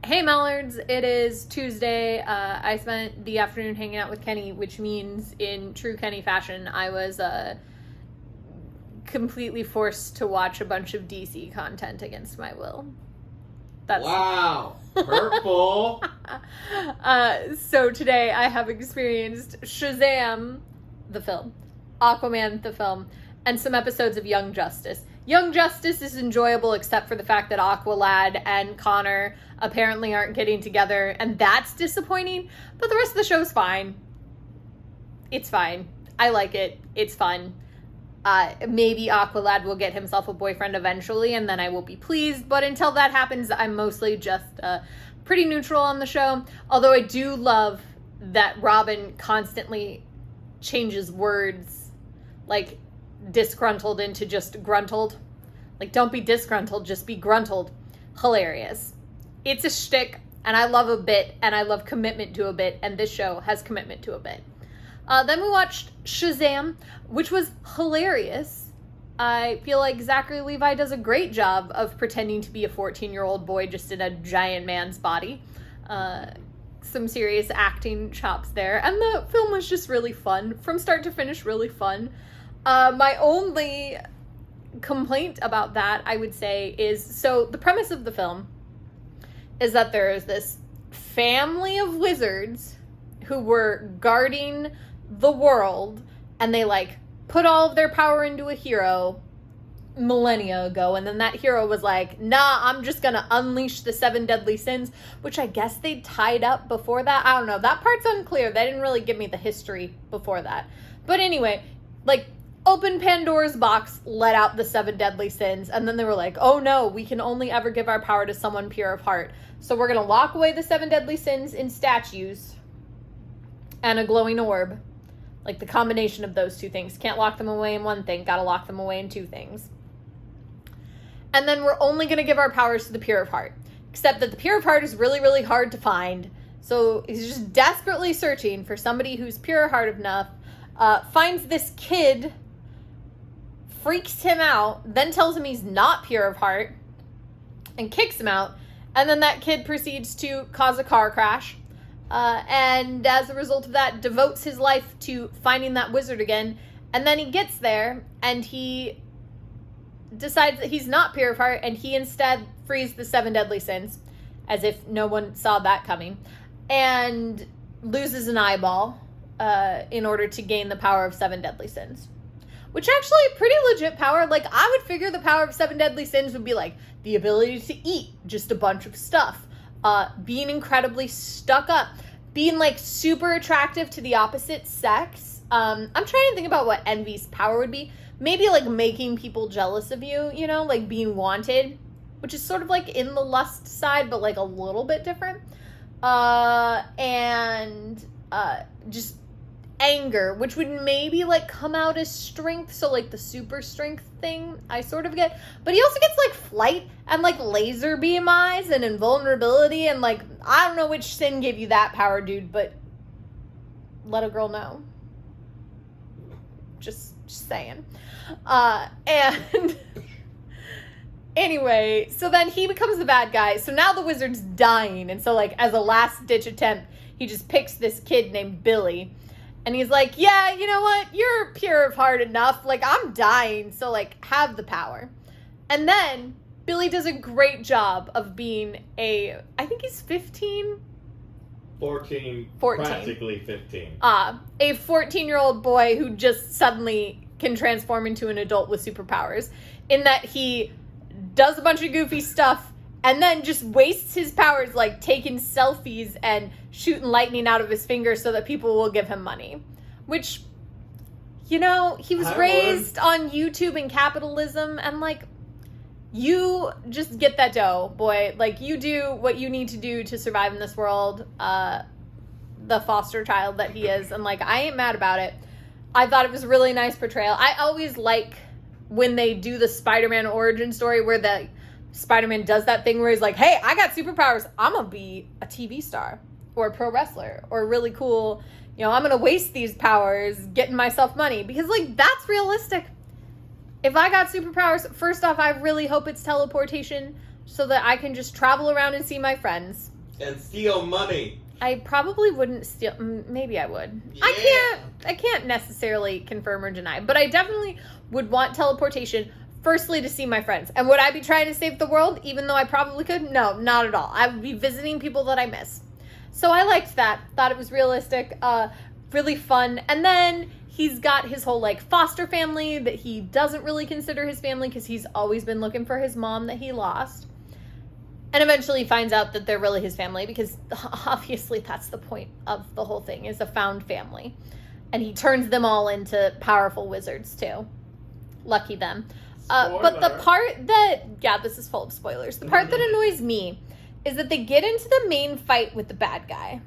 Hey Mallards, it is Tuesday. I spent the afternoon hanging out with Kenny, which means in true Kenny fashion, I was completely forced to watch a bunch of DC content against my will. Wow, hurtful. So today I have experienced Shazam, the film, Aquaman, the film, and some episodes of Young Justice. Young Justice is enjoyable except for the fact that Aqualad and Connor apparently aren't getting together, and that's disappointing, but the rest of the show's fine. It's fine. I like it. It's fun. Maybe Aqualad will get himself a boyfriend eventually, and then I will be pleased, but until that happens, I'm mostly just pretty neutral on the show, although I do love that Robin constantly changes words, like disgruntled into just gruntled. Like, don't be disgruntled, just be gruntled. Hilarious. It's a shtick, and I love a bit, and I love commitment to a bit, and this show has commitment to a bit. Then we watched Shazam, which was hilarious. I feel like Zachary Levi does a great job of pretending to be a 14-year-old boy just in a giant man's body. Some serious acting chops there, and the film was just really fun. From start to finish, really fun. My only complaint about that, I would say, is, so the premise of the film is that there is this family of wizards who were guarding the world, and they, like, put all of their power into a hero millennia ago, and then that hero was like, nah, I'm just gonna unleash the 7 deadly sins, which I guess they tied up before that. I don't know. That part's unclear. They didn't really give me the history before that. But anyway, like, open Pandora's box, let out the 7 deadly sins, and then they were like, oh no, we can only ever give our power to someone pure of heart. So we're going to lock away the 7 deadly sins in statues and a glowing orb. Like, the combination of those two things. Can't lock them away in one thing, gotta lock them away in two things. And then we're only going to give our powers to the pure of heart. Except that the pure of heart is really, really hard to find. So he's just desperately searching for somebody who's pure of heart enough, finds this kid, freaks him out, then tells him he's not pure of heart, and kicks him out, and then that kid proceeds to cause a car crash, and as a result of that, devotes his life to finding that wizard again, and then he gets there, and he decides that he's not pure of heart, and he instead frees the 7 deadly sins, as if no one saw that coming, and loses an eyeball, in order to gain the power of 7 deadly sins. Which actually pretty legit power. Like, I would figure the power of 7 deadly sins would be like the ability to eat just a bunch of stuff, being incredibly stuck up, being like super attractive to the opposite sex. I'm trying to think about what envy's power would be. Maybe like making people jealous of you, you know, like being wanted, which is sort of like in the lust side, but like a little bit different. And just anger, which would maybe like come out as strength, so like the super strength thing I sort of get, but he also gets like flight and like laser beam eyes and invulnerability, and like I don't know which sin gave you that power, dude, but let a girl know. Just saying. And anyway, so then he becomes the bad guy, so now the wizard's dying, and so like as a last ditch attempt, he just picks this kid named Billy. And he's like, yeah, you know what? You're pure of heart enough. Like, I'm dying, so, like, have the power. And then Billy does a great job of being I think he's 15? 14. Practically 15. A 14-year-old boy who just suddenly can transform into an adult with superpowers. In that he does a bunch of goofy stuff and then just wastes his powers, like taking selfies and shooting lightning out of his fingers so that people will give him money. Which, you know, he was raised on YouTube and capitalism, and like, you just get that dough, boy. Like, you do what you need to do to survive in this world, the foster child that he is, and like, I ain't mad about it. I thought it was a really nice portrayal. I always like when they do the Spider-Man origin story where the Spider-Man does that thing where he's like, hey, I got superpowers. I'm going to be a TV star or a pro wrestler or really cool. You know, I'm going to waste these powers getting myself money, because like, that's realistic. If I got superpowers, first off, I really hope it's teleportation so that I can just travel around and see my friends. And steal money. I probably wouldn't steal. Maybe I would. Yeah. I can't necessarily confirm or deny, but I definitely would want teleportation. Firstly, to see my friends. And would I be trying to save the world, even though I probably could? No, not at all. I would be visiting people that I miss. So I liked that. Thought it was realistic. Really fun. And then he's got his whole, like, foster family that he doesn't really consider his family because he's always been looking for his mom that he lost. And eventually finds out that they're really his family because obviously that's the point of the whole thing, is a found family. And he turns them all into powerful wizards too. Lucky them. But the part that, yeah, this is full of spoilers. The part that annoys me is that they get into the main fight with the bad guy.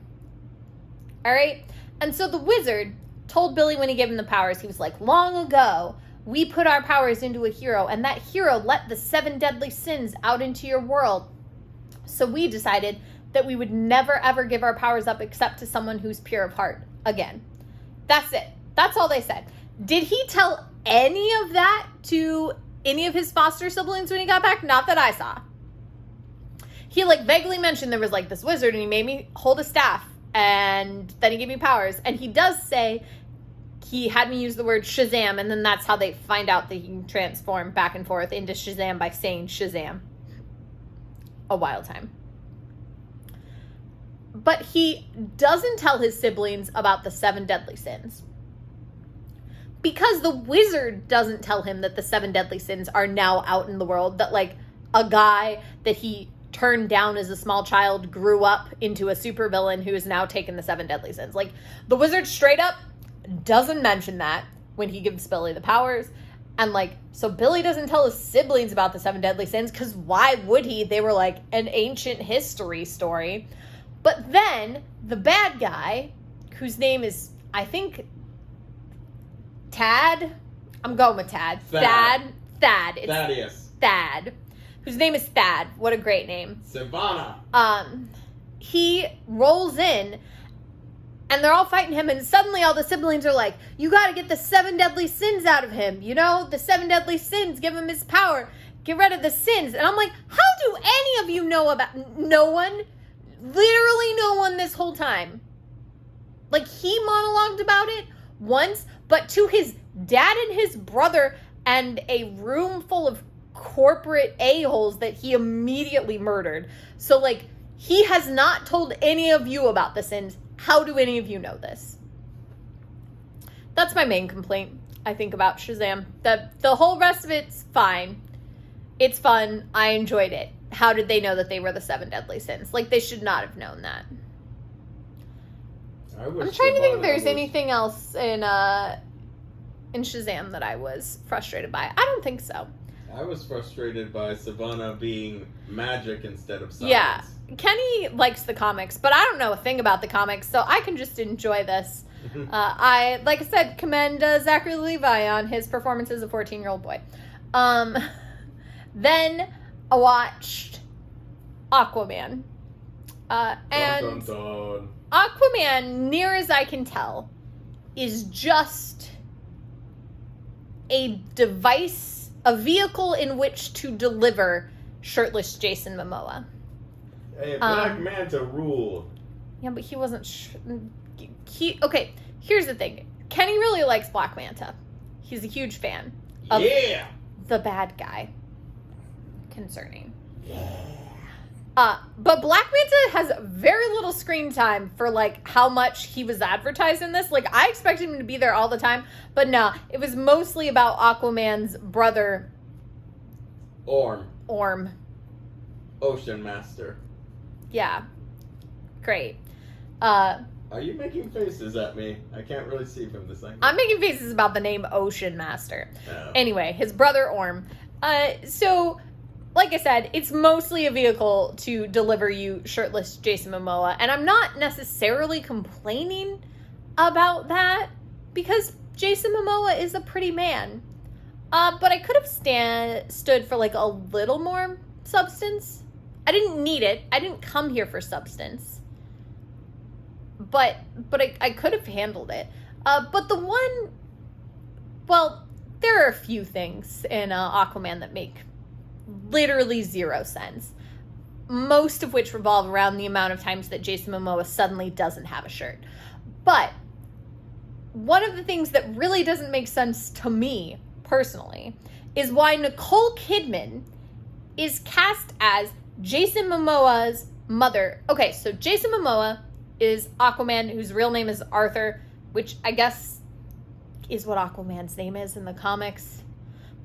All right? And so the wizard told Billy when he gave him the powers, he was like, long ago, we put our powers into a hero, and that hero let the 7 deadly sins out into your world. So we decided that we would never, ever give our powers up except to someone who's pure of heart again. That's it. That's all they said. Did he tell any of that to any of his foster siblings when he got back? Not that I saw. He, like, vaguely mentioned there was, like, this wizard, and he made me hold a staff, and then he gave me powers. And he does say he had me use the word Shazam, and then that's how they find out that he can transform back and forth into Shazam by saying Shazam. A wild time. But he doesn't tell his siblings about the 7 deadly sins. Because the wizard doesn't tell him that the 7 deadly sins are now out in the world. That, like, a guy that he turned down as a small child grew up into a supervillain who is now taken the 7 deadly sins. Like, the wizard straight up doesn't mention that when he gives Billy the powers. And, like, so Billy doesn't tell his siblings about the 7 deadly sins, because why would he? They were, like, an ancient history story. But then, the bad guy, whose name is, I think, Tad? I'm going with Tad. Thad. It's Thaddeus. Thad. Whose name is Thad. What a great name. Savannah. He rolls in, and they're all fighting him, and suddenly all the siblings are like, you gotta get the 7 deadly sins out of him, you know? The 7 deadly sins, give him his power. Get rid of the sins. And I'm like, how do any of you know about... No one. Literally no one this whole time. Like, he monologued about it once, but to his dad and his brother and a room full of corporate a-holes that he immediately murdered. So, like, he has not told any of you about the sins. How do any of you know this? That's my main complaint, I think, about Shazam. The whole rest of it's fine. It's fun. I enjoyed it. How did they know that they were the 7 deadly sins? Like, they should not have known that. I'm trying to think if there's anything else in Shazam that I was frustrated by. I don't think so. I was frustrated by Savannah being magic instead of science. Yeah. Kenny likes the comics, but I don't know a thing about the comics, so I can just enjoy this. I, like I said, commend Zachary Levi on his performance as a 14-year-old boy. Then I watched Aquaman. And dun, dun, dun. Aquaman, near as I can tell, is just a device, a vehicle in which to deliver shirtless Jason Momoa. A black man to rule. Yeah, but he wasn't... Okay, here's the thing. Kenny really likes Black Manta. He's a huge fan of the bad guy. Concerning. But Black Manta has very little screen time for, like, how much he was advertised in this. Like, I expected him to be there all the time, but no, it was mostly about Aquaman's brother. Orm. Ocean Master. Yeah. Great. Are you making faces at me? I can't really see from this angle. I'm making faces about the name Ocean Master. Oh. Anyway, his brother Orm. So... Like I said, it's mostly a vehicle to deliver you shirtless Jason Momoa. And I'm not necessarily complaining about that because Jason Momoa is a pretty man. But I could have stood for, like, a little more substance. I didn't need it. I didn't come here for substance. But I could have handled it. But the one... Well, there are a few things in Aquaman that make... literally zero sense. most of which revolve around the amount of times that Jason Momoa suddenly doesn't have a shirt. But one of the things that really doesn't make sense to me, personally, is why Nicole Kidman is cast as Jason Momoa's mother. Okay, so Jason Momoa is Aquaman, whose real name is Arthur, which I guess is what Aquaman's name is in the comics.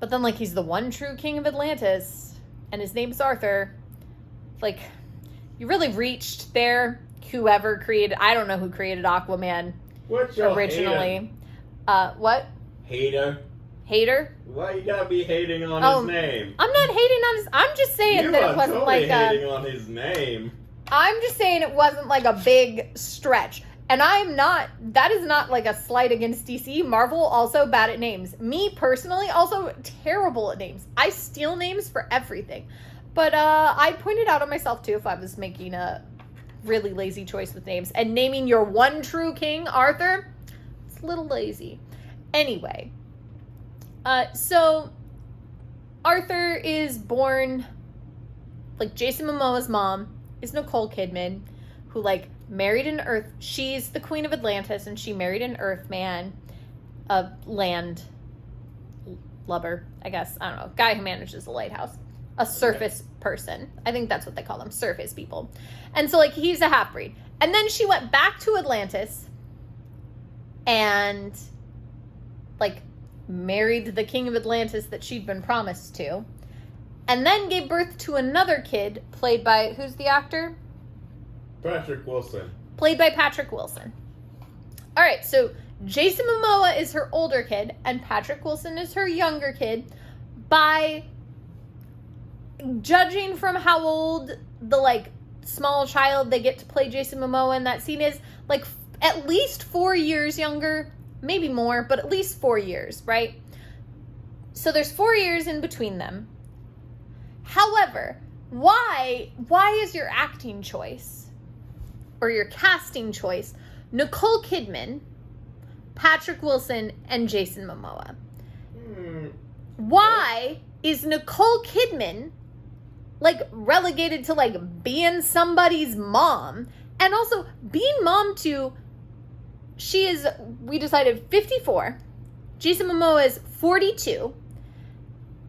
But then, like, he's the one true king of Atlantis, and his name's Arthur. Like, you really reached there, whoever created... I don't know who created Aquaman originally. What? Hater. Hater? Why you gotta be hating on his name? I'm not hating on his... I'm just saying that it wasn't totally hating on his name. I'm just saying it wasn't like a big stretch. And I'm not... That is not like a slight against DC. Marvel also bad at names. Me personally also terrible at names. I steal names for everything. But I pointed out on myself too if I was making a really lazy choice with names. And naming your one true king, Arthur, it's a little lazy. Anyway... so Arthur is born, like, Jason Momoa's mom is Nicole Kidman, who, like, married an Earth, she's the queen of Atlantis, and she married an Earth man, a land lubber, I guess, I don't know, guy who manages a lighthouse, a surface person, I think that's what they call them, surface people, and so, like, he's a half-breed, and then she went back to Atlantis, and, like, married the king of Atlantis that she'd been promised to, and then gave birth to another kid played by, who's the actor? Patrick Wilson. Played by Patrick Wilson. All right, so Jason Momoa is her older kid, and Patrick Wilson is her younger kid. By judging from how old the, like, small child they get to play Jason Momoa in that scene is, like, at least 4 years younger. Maybe more, but at least 4 years, right? So there's 4 years in between them. However, why is your acting choice or your casting choice Nicole Kidman, Patrick Wilson, and Jason Momoa? Why is Nicole Kidman, like, relegated to, like, being somebody's mom, and also being mom to... She is, we decided, 54. Jason Momoa is 42.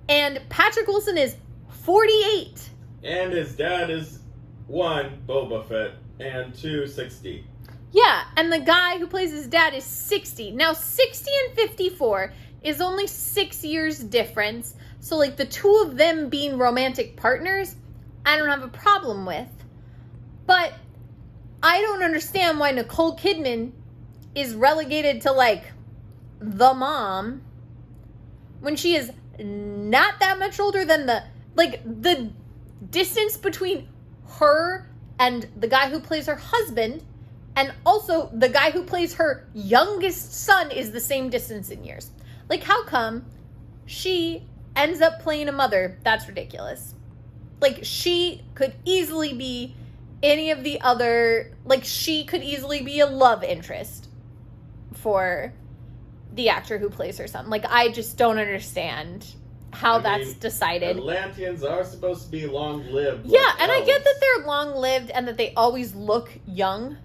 And Patrick Wilson is 48. And his dad is, 1, Boba Fett, and 2, 60. Yeah, and the guy who plays his dad is 60. Now, 60 and 54 is only 6 years difference. So, like, the two of them being romantic partners, I don't have a problem with. But I don't understand why Nicole Kidman is relegated to, like, the mom when she is not that much older than the distance between her and the guy who plays her husband, and also the guy who plays her youngest son is the same distance in years. Like, how come she ends up playing a mother? That's ridiculous. Like, she could easily be any of the other, like, she could easily be a love interest for the actor who plays her son. Like, I just don't understand how that's decided. Atlanteans are supposed to be long-lived. Yeah, and I get that they're long-lived and that they always look young.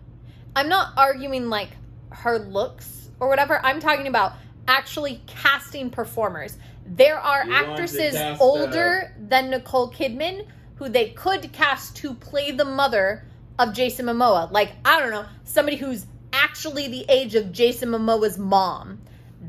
I'm not arguing, like, her looks or whatever. I'm talking about actually casting performers. There are actresses older than Nicole Kidman who they could cast to play the mother of Jason Momoa. Like, I don't know, somebody who's actually the age of Jason Momoa's mom.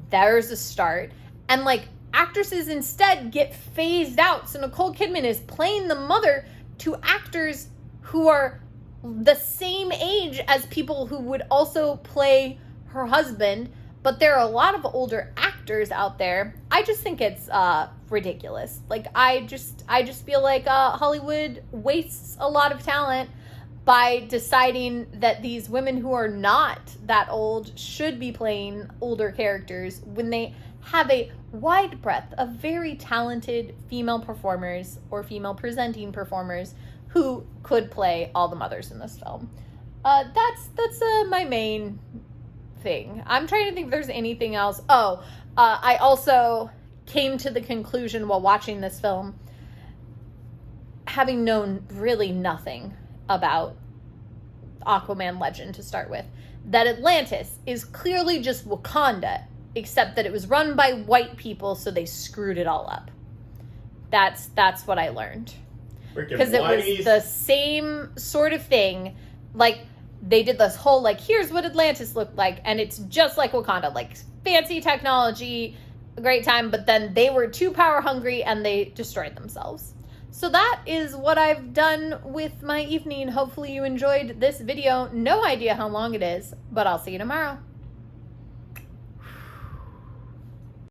There's a start. And, like, actresses instead get phased out. So Nicole Kidman is playing the mother to actors who are the same age as people who would also play her husband. But there are a lot of older actors out there. I just think it's ridiculous. Like, I just feel like Hollywood wastes a lot of talent by deciding that these women who are not that old should be playing older characters when they have a wide breadth of very talented female performers or female presenting performers who could play all the mothers in this film. That's my main thing. I'm trying to think if there's anything else. I also came to the conclusion while watching this film, having known really nothing about Aquaman legend to start with, that Atlantis is clearly just Wakanda, except that it was run by white people, so they screwed it all up. That's what I learned. Because it was the same sort of thing. Like, they did this whole, like, here's what Atlantis looked like, and it's just like Wakanda. Like, fancy technology, a great time, but then they were too power hungry and they destroyed themselves. So that is what I've done with my evening. Hopefully you enjoyed this video. No idea how long it is, but I'll see you tomorrow.